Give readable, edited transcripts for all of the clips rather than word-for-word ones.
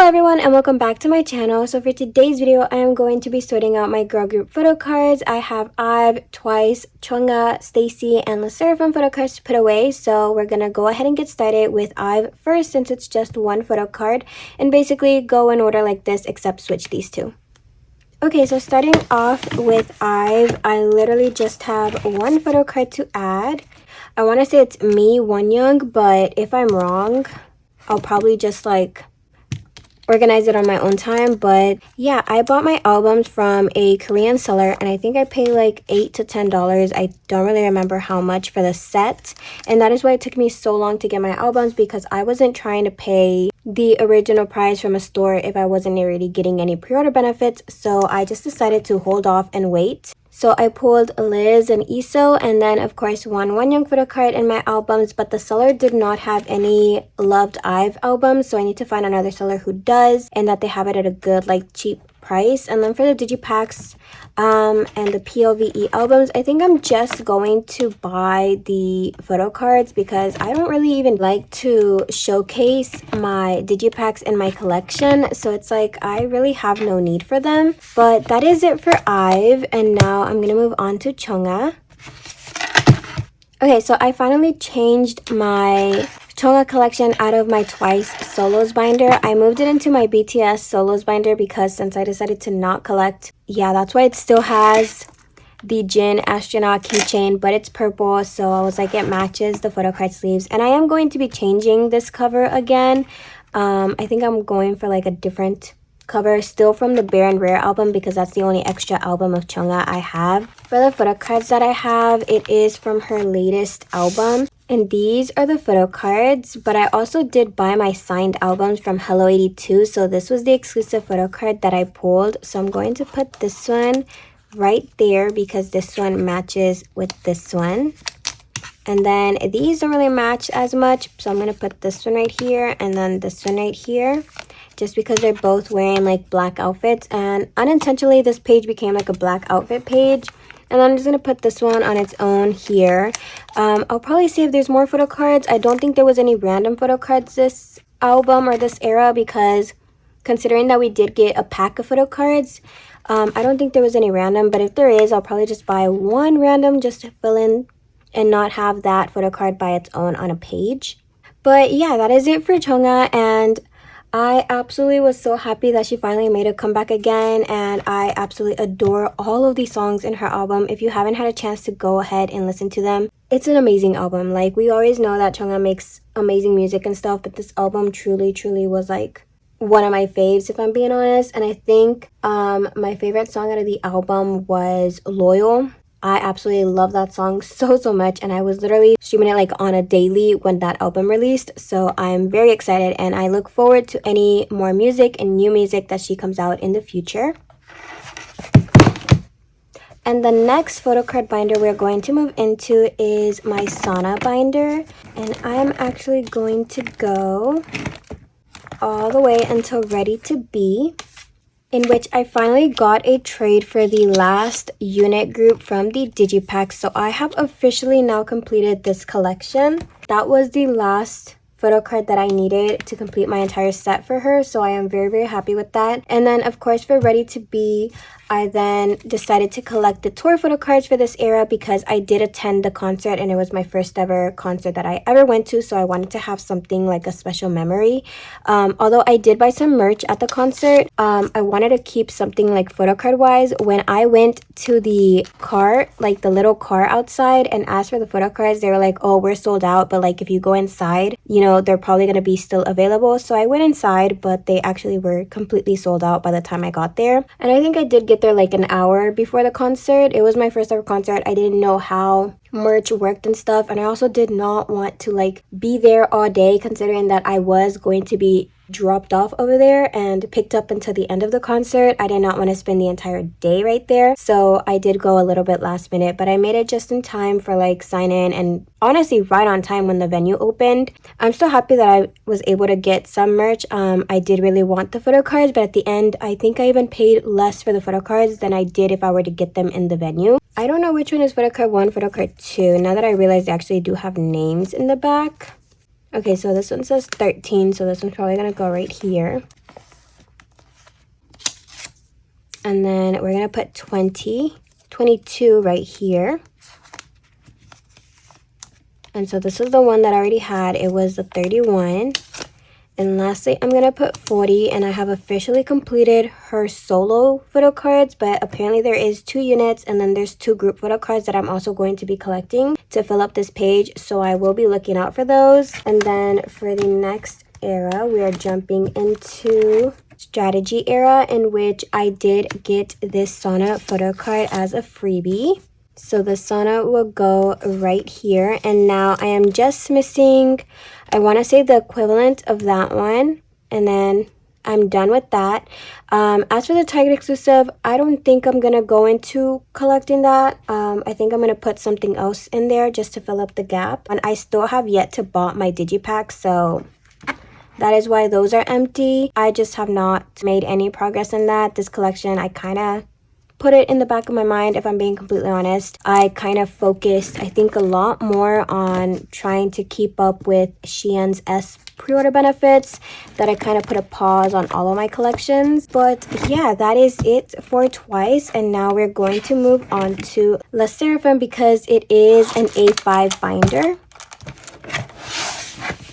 Hello everyone and welcome back to my channel. So for today's video, I am going to be sorting out my girl group photo cards. I have Ive, Twice, Chungha, Stacy, and the Sserafim photo cards to put away. So we're gonna go ahead and get started with Ive first since it's just one photo card, and basically go in order like this except switch these two. Okay, so starting off with Ive, I literally just have one photo card to add. I want to say it's me, Wonyoung, but if I'm wrong, I'll probably just like organize it on my own time. But yeah, I bought my albums from a Korean seller and I think I paid like $8 to $10. I don't really remember how much for the set, and that is why it took me so long to get my albums, because I wasn't trying to pay the original price from a store if I wasn't already getting any pre-order benefits. So I just decided to hold off and wait. So I pulled Liz and Iso, and then of course one Wonyoung photo card in my albums, but the seller did not have any loved Ive albums, so I need to find another seller who does, and that they have it at a good like cheap price. And then for the digipacks and the PLVE albums, I think I'm just going to buy the photo cards because I don't really even like to showcase my digipacks in my collection, so it's like I really have no need for them. But that is it for Ive, and now I'm gonna move on to Chungha. Okay, so I finally changed my chungha collection out of my Twice Solos binder. I moved it into my BTS Solos binder because since I decided to not collect, yeah, that's why it still has the Jin astronaut keychain, but it's purple, so I was like, it matches the photo card sleeves. And I am going to be changing this cover again. I think I'm going for like a different cover, still from the Bare and Rare album, because that's the only extra album of Chungha I have. For the photo cards that I have, it is from her latest album, and these are the photo cards. But I also did buy my signed albums from Hello 82, so this was the exclusive photo card that I pulled. So I'm going to put this one right there because this one matches with this one. And then these don't really match as much, so I'm going to put this one right here and then this one right here, just because they're both wearing like black outfits, and unintentionally this page became like a black outfit page. And then I'm just going to put this one on its own here. I'll probably see if there's more photo cards. I don't think there was any random photo cards this album or this era, because considering that we did get a pack of photo cards, I don't think there was any random. But if there is, I'll probably just buy one random just to fill in and not have that photo card by its own on a page. But yeah, that is it for Chungha, and I absolutely was so happy that she finally made a comeback again, and I absolutely adore all of these songs in her album. If you haven't had a chance to go ahead and listen to them, it's an amazing album. Like, we always know that Chungha makes amazing music and stuff, but this album truly was like one of my faves, if I'm being honest. And I think my favorite song out of the album was Loyal. I absolutely love that song so much, and I was literally streaming it like on a daily when that album released. So I'm very excited, and I look forward to any more music and new music that she comes out in the future. And the next photo card binder we're going to move into is my Sana binder, and I'm actually going to go all the way until Ready to Be, in which I finally got a trade for the last unit group from the digipack. So I have officially now completed this collection. That was the last photo card that I needed to complete my entire set for her, so I am very happy with that. And then of course for Ready to Be, I then decided to collect the tour photo cards for this era because I did attend the concert and it was my first ever concert that I ever went to, so I wanted to have something like a special memory. Although I did buy some merch at the concert, I wanted to keep something like photo card wise. When I went to the car, like the little car outside, and asked for the photo cards, they were like, oh, we're sold out, but like if you go inside, you know, they're probably going to be still available. So I went inside, but they actually were completely sold out by the time I got there. And I think I did get there like an hour before the concert. It was my first ever concert. I didn't know how merch worked and stuff, and I also did not want to like be there all day, considering that I was going to be dropped off over there and picked up until the end of the concert. I did not want to spend the entire day right there, so I did go a little bit last minute, but I made it just in time for like sign in, and honestly right on time when the venue opened. I'm still happy that I was able to get some merch. I did really want the photo cards, but at the end I think I even paid less for the photo cards than I did if I were to get them in the venue. I don't know which one is photo card 1, photo card 2, now that I realize they actually do have names in the back. Okay, so this one says 13, so this one's probably gonna go right here. And then we're going to put 22 right here. And so this is the one that I already had. It was the 31. And lastly, I'm going to put 40, and I have officially completed her solo photo cards, but apparently there is 2 units, and then there's 2 group photo cards that I'm also going to be collecting to fill up this page, so I will be looking out for those. And then for the next era, we are jumping into strategy era, in which I did get this sauna photo card as a freebie. So the sauna will go right here, and now I am just missing, I want to say, the equivalent of that one, and then I'm done with that. As for the Target exclusive, I don't think I'm going to go into collecting that. I think I'm going to put something else in there just to fill up the gap. And I still have yet to bought my digipack, so that is why those are empty. I just have not made any progress in that. This collection, I kind of put it in the back of my mind, if I'm being completely honest. I kind of focused, I think, a lot more on trying to keep up with Shein's S pre-order benefits, that I kind of put a pause on all of my collections. But yeah, that is it for Twice, and now we're going to move on to Le Sserafim because it is an A5 binder.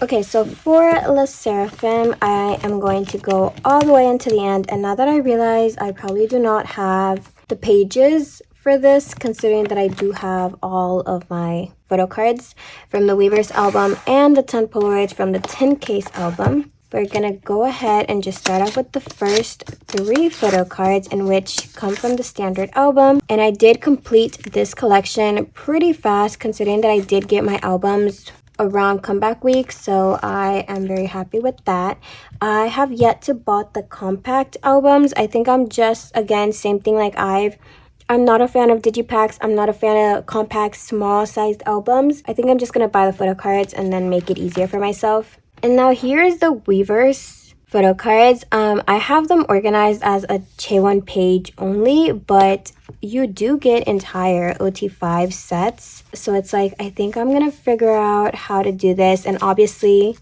Okay, so for Le Sserafim, I am going to go all the way into the end, and now that I realize I probably do not have the pages for this, considering that I do have all of my photo cards from the Weavers album and the 10 Polaroids from the Tin Case album, we're gonna go ahead and just start off with the first 3 photo cards, in which come from the standard album. And I did complete this collection pretty fast, considering that I did get my albums around comeback week, so I am very happy with that. I have yet to bought the compact albums. I think I'm just, again, same thing like I'm not a fan of digipacks. I'm not a fan of compact small sized albums. I think I'm just gonna buy the photo cards and then make it easier for myself. And now here's the Weavers photo cards. I have them organized as a Chaewon page only, but you do get entire OT5 sets. So it's like, I think I'm gonna figure out how to do this, and obviously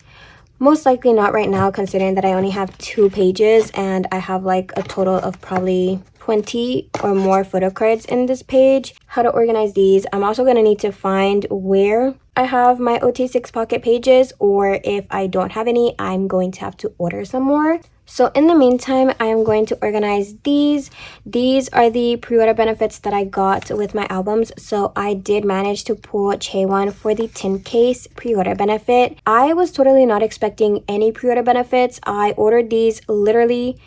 most likely not right now, considering that I only have 2 pages and I have like a total of probably 20 or more photo cards in this page. How to organize these. I'm also going to need to find where I have my OT6 pocket pages, or if I don't have any, I'm going to have to order some more. So in the meantime, I am going to organize these. These are the pre-order benefits that I got with my albums. So I did manage to pull Chaewon for the Tin Case pre-order benefit. I was totally not expecting any pre-order benefits. I ordered these literally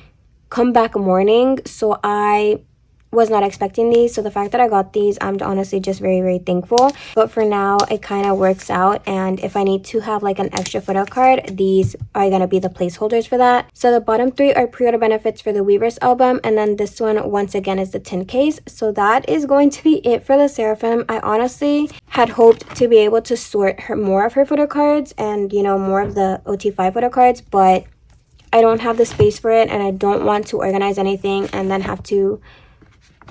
comeback morning, so I was not expecting these. So the fact that I got these, I'm honestly just very, very thankful. But for now, it kind of works out, and if I need to have like an extra photo card, these are gonna be the placeholders for that. So the bottom 3 are pre-order benefits for the Weavers album, and then this one once again is the Tin Case. So that is going to be it for the Sserafim. I honestly had hoped to be able to sort more of her photo cards and, you know, more of the OT5 photo cards, but I don't have the space for it, and I don't want to organize anything and then have to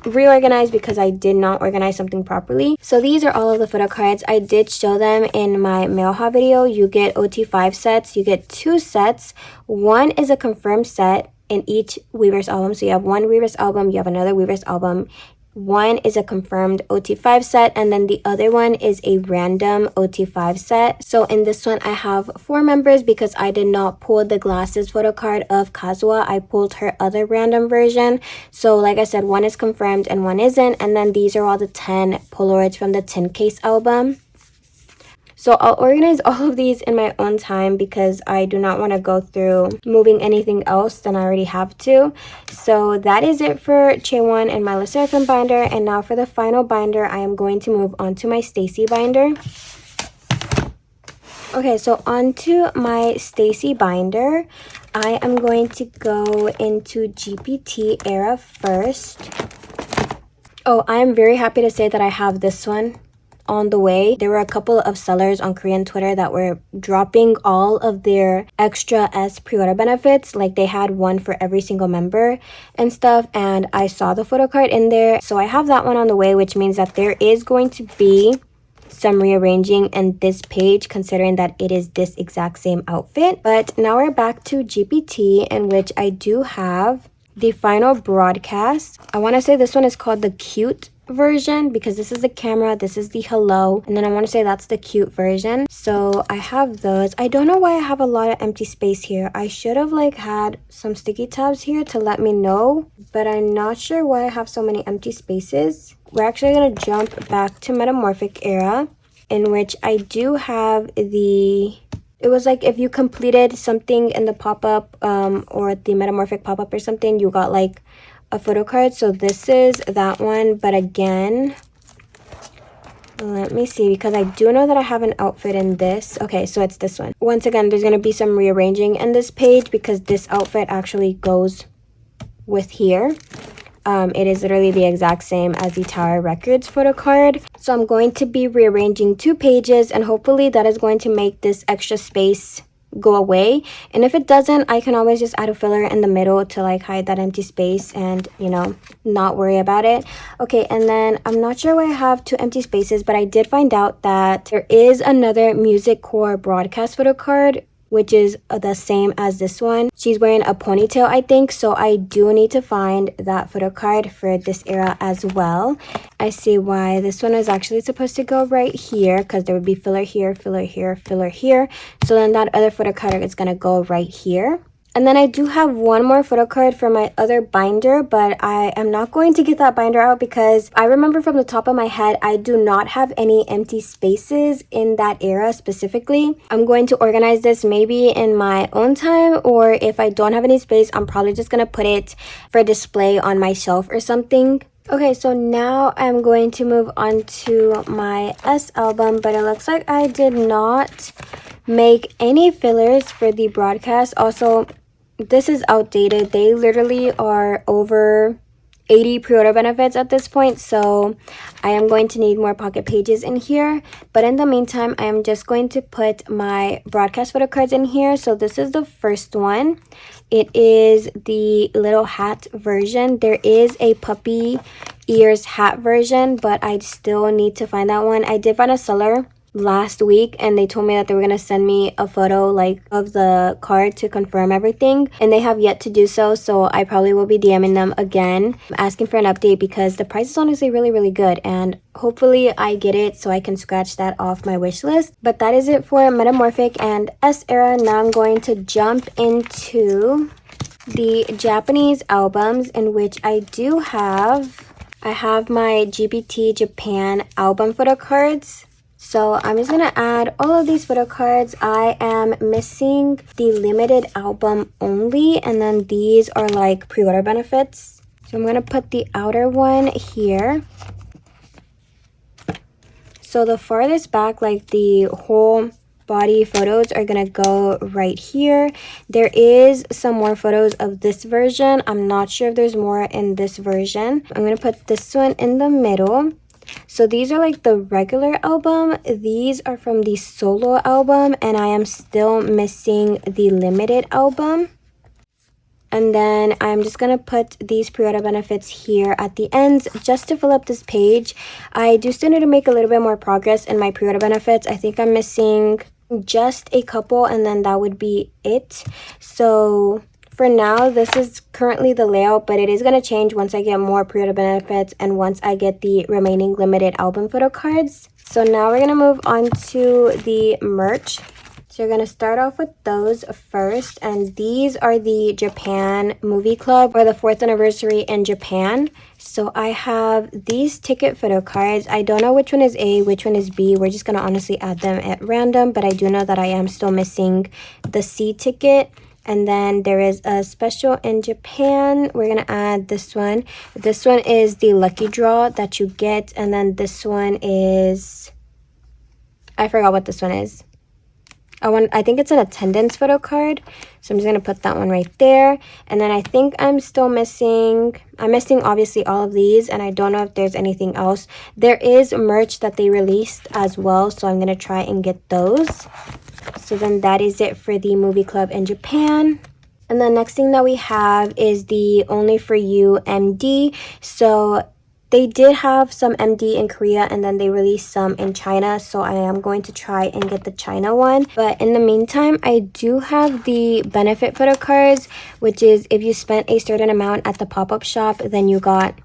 reorganize because I did not organize something properly. So these are all of the photo cards. I did show them in my mail haul video. You get OT5 sets. You get 2 sets. One is a confirmed set in each Weavers album. So you have one Weavers album, you have another Weavers album. One is a confirmed OT5 set, and then the other one is a random OT5 set. So in this one, I have 4 members because I did not pull the glasses photo card of Kazuha. I pulled her other random version. So like I said, one is confirmed and one isn't. And then these are all the 10 Polaroids from the Tin Case album. So I'll organize all of these in my own time because I do not want to go through moving anything else than I already have to. So that is it for Chaewon and my Le Sserafim binder. And now for the final binder, I am going to move on to my stayc binder. Okay, so onto my stayc binder. I am going to go into GPT era first. Oh, I am very happy to say that I have this one on the way. There were a couple of sellers on Korean Twitter that were dropping all of their extra S pre-order benefits. Like they had one for every single member and stuff, and I saw the photo card in there. So I have that one on the way, which means that there is going to be some rearranging in this page, considering that it is this exact same outfit. But now we're back to GPT, in which I do have the final broadcast. I want to say this one is called the cute version because this is the camera, this is the hello, and then I want to say that's the cute version. So I have those. I don't know why I have a lot of empty space here. I should have like had some sticky tabs here to let me know, but I'm not sure why I have so many empty spaces. We're actually going to jump back to Metamorphic era, in which I do have the... It was like if you completed something in the pop-up or the Metamorphic pop-up or something, you got like a photo card. So this is that one, but again, let me see, because I do know that I have an outfit in this. Okay, so it's this one. Once again, there's going to be some rearranging in this page because this outfit actually goes with here. It is literally the exact same as the Tower Records photo card. So I'm going to be rearranging 2 pages, and hopefully that is going to make this extra space go away. And if it doesn't, I can always just add a filler in the middle to like hide that empty space and, you know, not worry about it. Okay, and then I'm not sure why I have 2 empty spaces, but I did find out that there is another Music Core broadcast photo card, which is the same as this one. She's wearing a ponytail, I think, so I do need to find that photo card for this era as well. I see why this one is actually supposed to go right here, because there would be filler here, filler here, filler here. So then that other photo card is gonna go right here. And then I do have one more photo card for my other binder, but I am not going to get that binder out because I remember from the top of my head, I do not have any empty spaces in that era specifically. I'm going to organize this maybe in my own time, or if I don't have any space, I'm probably just going to put it for display on my shelf or something. Okay, so now I'm going to move on to my S album, but it looks like I did not make any fillers for the broadcast. Also, this is outdated. They literally are over 80 pre-order benefits at this point, so I am going to need more pocket pages in here. But in the meantime, I am just going to put my broadcast photo cards in here. So this is the first one. It is the little hat version. There is a puppy ears hat version, but I still need to find that one. I did find a seller last week and they told me that they were going to send me a photo like of the card to confirm everything, and they have yet to do so. So I probably will be DMing them again asking for an update because the price is honestly really good, and hopefully I get it so I can scratch that off my wish list. But that is it for Metamorphic and S era. Now I'm going to jump into the Japanese albums, in which I have my GBT Japan album photo cards. So I'm just going to add all of these photo cards. I am missing the limited album only, and then these are like pre-order benefits. So I'm going to put the outer one here. So the farthest back, like the whole body photos, are going to go right here. There is some more photos of this version. I'm not sure if there's more in this version. I'm going to put this one in the middle. So these are like the regular album. These are from the solo album, and I am still missing the limited album. And then I'm just going to put these pre-order benefits here at the ends just to fill up this page. I do still need to make a little bit more progress in my pre-order benefits. I think I'm missing just a couple, and then that would be it. So for now, this is currently the layout, but it is going to change once I get more pre-order benefits and once I get the remaining limited album photo cards. So now we're going to move on to the merch. So you're going to start off with those first, and these are the Japan Movie Club, or the 4th anniversary in Japan. So I have these ticket photo cards. I don't know which one is A, which one is B. We're just going to honestly add them at random, but I do know that I am still missing the C ticket. And then there is a special in Japan. We're going to add this one. This one is the lucky draw that you get. And then this one is... I forgot what this one is. I think it's an attendance photo card. So I'm just going to put that one right there. And then I think I'm still missing... I'm missing obviously all of these. And I don't know if there's anything else. There is merch that they released as well. So I'm going to try and get those. So then that is it for the movie club in Japan. And the next thing that we have is the Only For You MD. So They did have some MD in Korea and then they released some in China, so I am going to try and get the China one. But in the meantime, I do have the benefit photo cards, which is if you spent a certain amount at the pop-up shop, then you got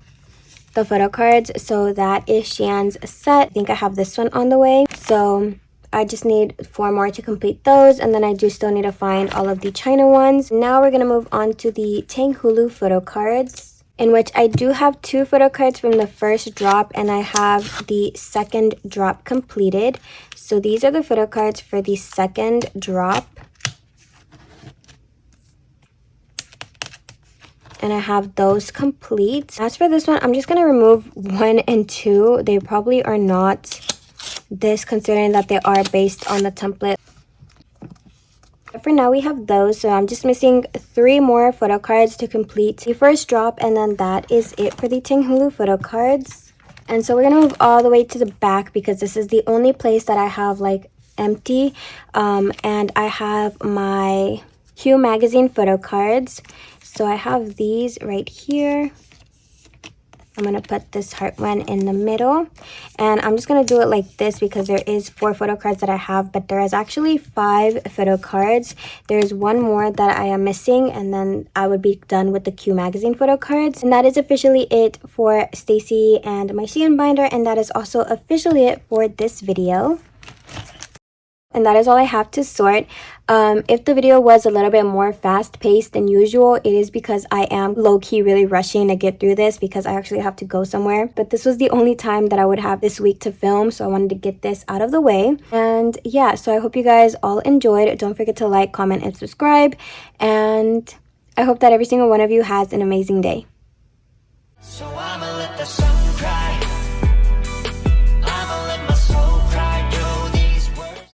the photo cards. So that is Xian's set. I think I have this one on the way. So I just need 4 more to complete those, and then I do still need to find all of the China ones. Now we're going to move on to the Tanghulu photo cards, in which I do have 2 photo cards from the first drop, and I have the second drop completed. So these are the photo cards for the second drop. And I have those complete. As for this one, I'm just going to remove 1 and 2. They probably are not this, considering that they are based on the template. But for now, we have those. So I'm just missing 3 more photo cards to complete the first drop. And then that is it for the Tanghulu photo cards. And so we're going to move all the way to the back because this is the only place that I have like empty. And I have my Q magazine photo cards. So I have these right here. I'm going to put this heart one in the middle. And I'm just going to do it like this because there is 4 photo cards that I have, but there is actually 5 photo cards. There's 1 more that I am missing, and then I would be done with the Q magazine photo cards. And that is officially it for Stacy and my Shein binder, and that is also officially it for this video. And that is all I have to sort. If the video was a little bit more fast-paced than usual, it is because I am low-key really rushing to get through this because I actually have to go somewhere. But this was the only time that I would have this week to film, so I wanted to get this out of the way. And yeah, so I hope you guys all enjoyed. Don't forget to like, comment, and subscribe. And I hope that every single one of you has an amazing day. So I'ma let the sun